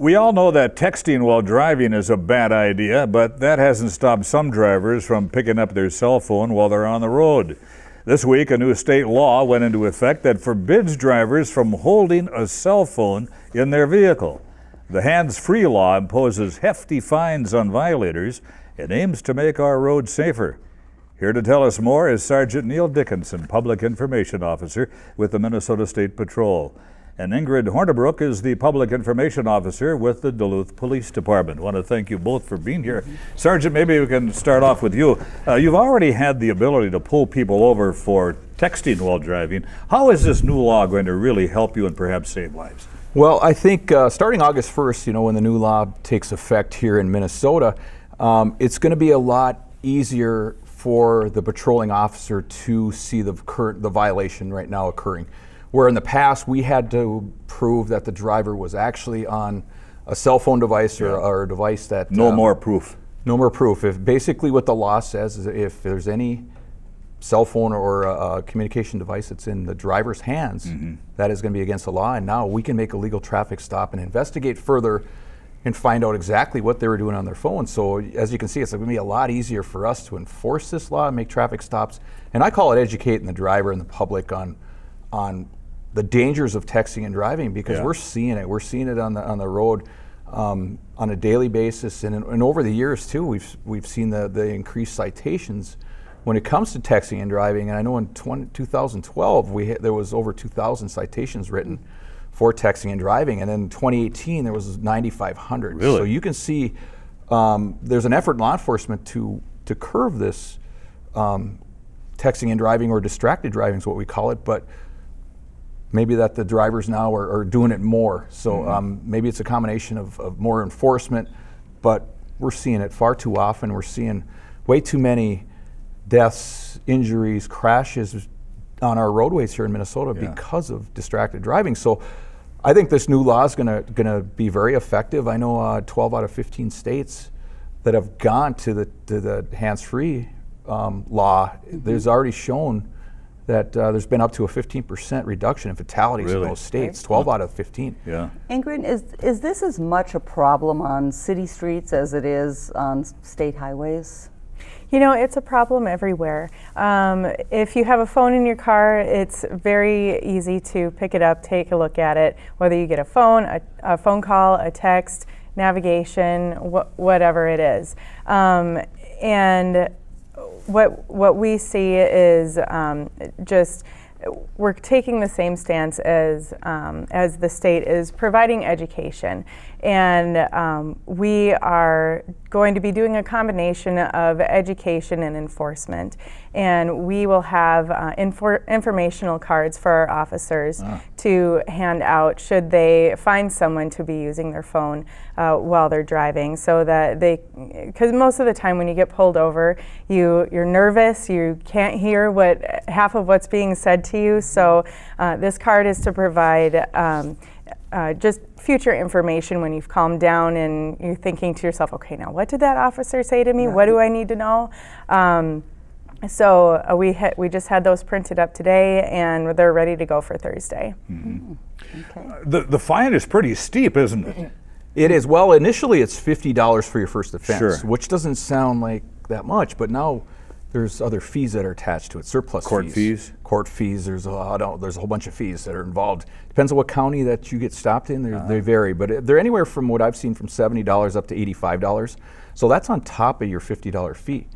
We all know that texting while driving is a bad idea, but that hasn't stopped some drivers from picking up their cell phone while they're on the road. This week, a new state law went into effect that forbids drivers from holding a cell phone in their vehicle. The hands-free law imposes hefty fines on violators and aims to make our roads safer. Here to tell us more is Sergeant Neil Dickinson, Public Information Officer with the Minnesota State Patrol. And Ingrid Hornibrook is the Public Information Officer with the Duluth Police Department. I want to thank you both for being here. Sergeant, maybe we can start off with you. You've already had the ability to pull people over for texting while driving. How is this new law going to really help you and perhaps save lives? Well, I think starting August 1st, when the new law takes effect here in Minnesota, it's going to be a lot easier for the patrolling officer to see the violation right now occurring. Where in the past we had to prove that the driver was actually on a cell phone device or a device that... No more proof. No more proof. If basically what the law says is if there's any cell phone or a communication device that's in the driver's hands, that is going to be against the law. And now we can make a legal traffic stop and investigate further and find out exactly what they were doing on their phone. So as you can see, it's going to be a lot easier for us to enforce this law and make traffic stops. And I call it educating the driver and the public on the dangers of texting and driving, because we're seeing it. We're seeing it on the road on a daily basis, and over the years too. We've seen the increased citations when it comes to texting and driving. And I know in 2012 there was over 2,000 citations written for texting and driving, and then in 2018 there was 9,500. Really? So you can see there's an effort in law enforcement to curb this texting and driving, or distracted driving is what we call it, but maybe that the drivers now are doing it more. So maybe it's a combination of more enforcement, but we're seeing it far too often. We're seeing way too many deaths, injuries, crashes on our roadways here in Minnesota because of distracted driving. So I think this new law is gonna be very effective. I know 12 out of 15 states that have gone to the hands-free law. There's already shown that there's been up to a 15% reduction in fatalities in those states, 12 out of 15. Yeah. Ingrid, is this as much a problem on city streets as it is on state highways? It's a problem everywhere. If you have a phone in your car, it's very easy to pick it up, take a look at it, whether you get a phone call, a text, navigation, whatever it is. And what we see is just we're taking the same stance as the state is providing education, and we are going to be doing a combination of education and enforcement, and we will have informational cards for our officers to hand out should they find someone to be using their phone while they're driving, so that because most of the time when you get pulled over, you're nervous, you can't hear half of what's being said to you. So this card is to provide just future information when you've calmed down and you're thinking to yourself, okay, now what did that officer say to me? What do I need to know? So we just had those printed up today, and they're ready to go for Thursday. Okay. The fine is pretty steep, isn't it? It is. Well, initially it's $50 for your first offense, Sure. which doesn't sound like that much, but now there's other fees that are attached to it. Surplus Court fees? Court fees. There's a whole bunch of fees that are involved. Depends on what county that you get stopped in. They vary, but they're anywhere from what I've seen from $70 up to $85. So that's on top of your $50 fee.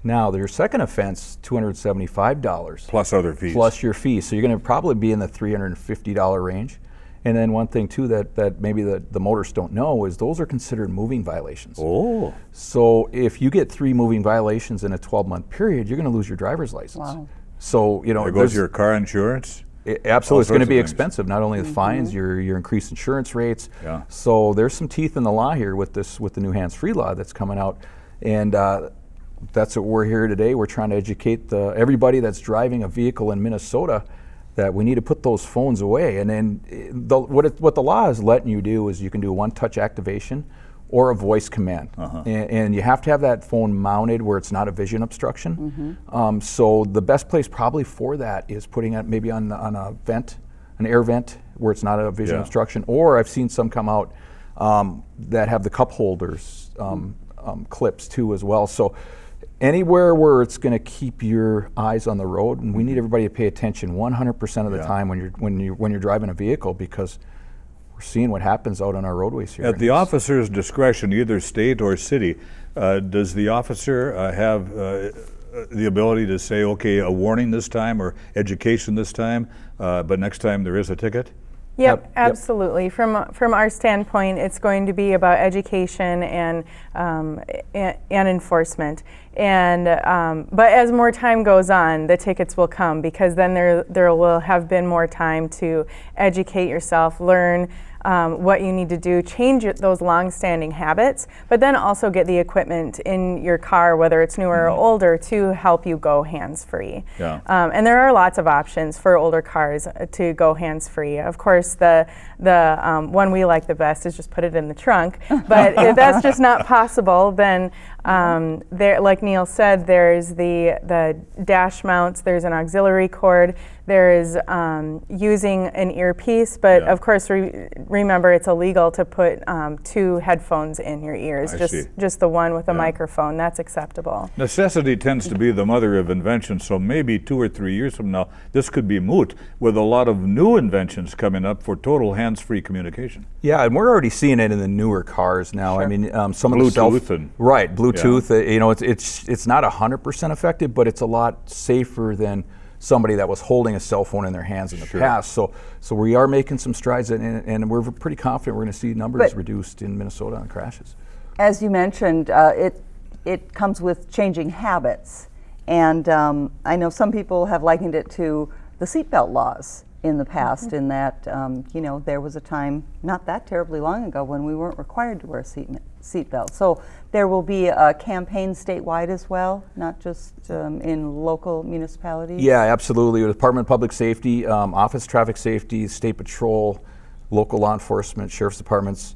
Now, your second offense, $275. Plus other fees. Plus your fee. So you're going to probably be in the $350 range. And then one thing too that maybe the motorists don't know is those are considered moving violations. Oh. So if you get 3 moving violations in a 12-month period, you're going to lose your driver's license. Wow. So There goes your car insurance. Absolutely, it's going to be things. expensive. Not only the fines, your increased insurance rates. Yeah. So there's some teeth in the law here with the new hands-free law that's coming out, and that's what we're here today. We're trying to educate everybody that's driving a vehicle in Minnesota that we need to put those phones away. And then what the law is letting you do is you can do one-touch activation or a voice command. And you have to have that phone mounted where it's not a vision obstruction. So the best place probably for that is putting it maybe on a vent, an air vent, where it's not a vision obstruction. Or I've seen some come out that have the cup holders clips too as well. So anywhere where it's going to keep your eyes on the road, and we need everybody to pay attention 100% of the time when you're driving a vehicle, because we're seeing what happens out on our roadways here. At the officer's discretion, either state or city, does the officer have the ability to say, okay, a warning this time or education this time, but next time there is a ticket? Yep, absolutely. From our standpoint, it's going to be about education and enforcement. And but as more time goes on, the tickets will come, because then there will have been more time to educate yourself, learn what you need to do, change those long-standing habits, but then also get the equipment in your car, whether it's newer or older, to help you go hands-free. Yeah. And there are lots of options for older cars to go hands-free. Of course, the one we like the best is just put it in the trunk, but if that's just not possible, then there, like Neil said, there's the dash mounts, there's an auxiliary cord, there is using an earpiece, but of course remember it's illegal to put 2 headphones in your ears, just the one with a microphone. That's acceptable. Necessity tends to be the mother of invention, so maybe 2 or 3 years from now, this could be moot, with a lot of new inventions coming up for total hands-free communication. Yeah, and we're already seeing it in the newer cars now. Sure. I mean, some Bluetooth of the and Bluetooth. You know, it's not 100% effective, but it's a lot safer than somebody that was holding a cell phone in their hands in the past. So we are making some strides, and we're pretty confident we're going to see numbers reduced in Minnesota on crashes. As you mentioned, it comes with changing habits, and I know some people have likened it to the seatbelt laws in the past, in that you know, there was a time not that terribly long ago when we weren't required to wear a seatbelt. So there will be a campaign statewide as well, not just in local municipalities? Yeah, absolutely. The Department of Public Safety, Office of Traffic Safety, State Patrol, local law enforcement, sheriff's departments,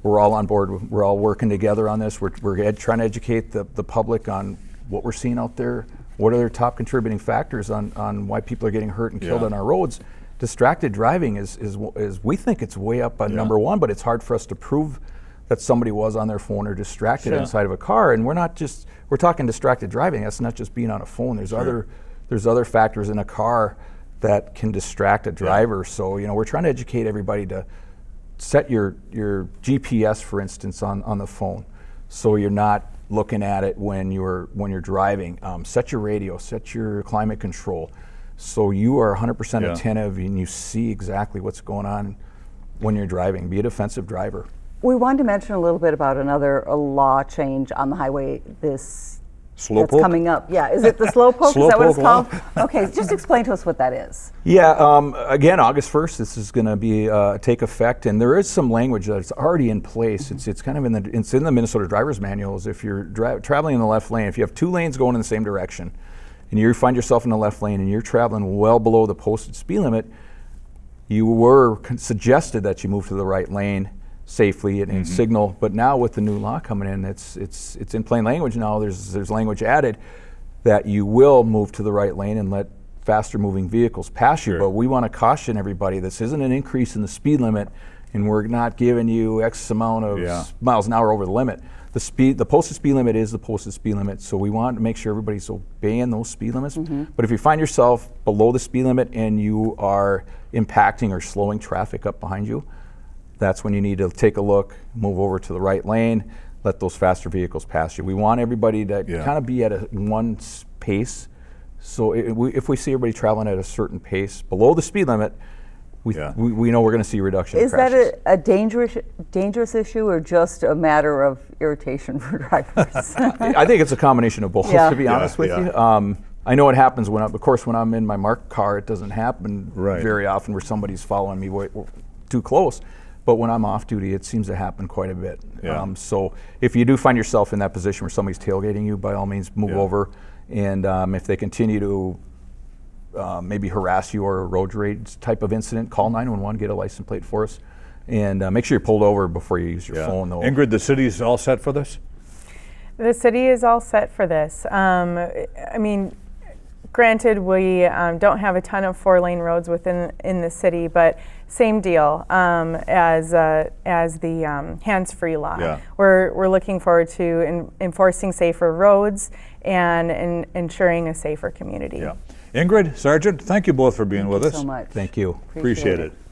we're all on board. We're all working together on this. We're trying to educate the public on what we're seeing out there. What are their top contributing factors on why people are getting hurt and killed on our roads? Distracted driving is we think it's way up on number 1, but it's hard for us to prove that somebody was on their phone or distracted inside of a car. And we're talking distracted driving. That's not just being on a phone. There's other factors in a car that can distract a driver. So, you know, we're trying to educate everybody to set your GPS, for instance, on the phone, so you're not looking at it when you're driving. Set your radio, set your climate control, so you are 100% attentive and you see exactly what's going on when you're driving. Be a defensive driver. We wanted to mention a little bit about another law change on the highway that's coming up. Yeah, is it the slowpoke? Is that what it's called? Okay, just explain to us what that is. Yeah, again, August 1st, this is going to be take effect, and there is some language that's already in place. It's kind of in the Minnesota Driver's Manuals. If you're traveling in the left lane, if you have 2 lanes going in the same direction, and you find yourself in the left lane and you're traveling well below the posted speed limit, you were suggested that you move to the right lane safely and signal. But now with the new law coming in, it's in plain language now. There's language added that you will move to the right lane and let faster moving vehicles pass you. But we want to caution everybody, this isn't an increase in the speed limit, and we're not giving you X amount of miles an hour over the limit. The posted speed limit is the posted speed limit, so we want to make sure everybody's obeying those speed limits. But if you find yourself below the speed limit and you are impacting or slowing traffic up behind you, that's when you need to take a look, move over to the right lane, let those faster vehicles pass you. We want everybody to kind of be at one pace. So if we see everybody traveling at a certain pace below the speed limit, we know we're going to see a reduction in crashes. Is that a dangerous issue, or just a matter of irritation for drivers? I think it's a combination of both, to be honest with you. I know it happens when I'm in my marked car. It doesn't happen very often where somebody's following me too close. But when I'm off duty, it seems to happen quite a bit. So if you do find yourself in that position where somebody's tailgating you, by all means move over. And if they continue to maybe harass you or a road rage type of incident, call 911, get a license plate for us, and make sure you're pulled over before you use your phone. Though. Ingrid, the city's all set for this? The city is all set for this. I mean, granted, we don't have a ton of 4-lane roads within the city, but same deal as the hands-free law. Yeah. We're looking forward to enforcing safer roads and ensuring a safer community. Yeah. Ingrid, Sergeant, thank you both for being with us. So much. Thank you. Appreciate it.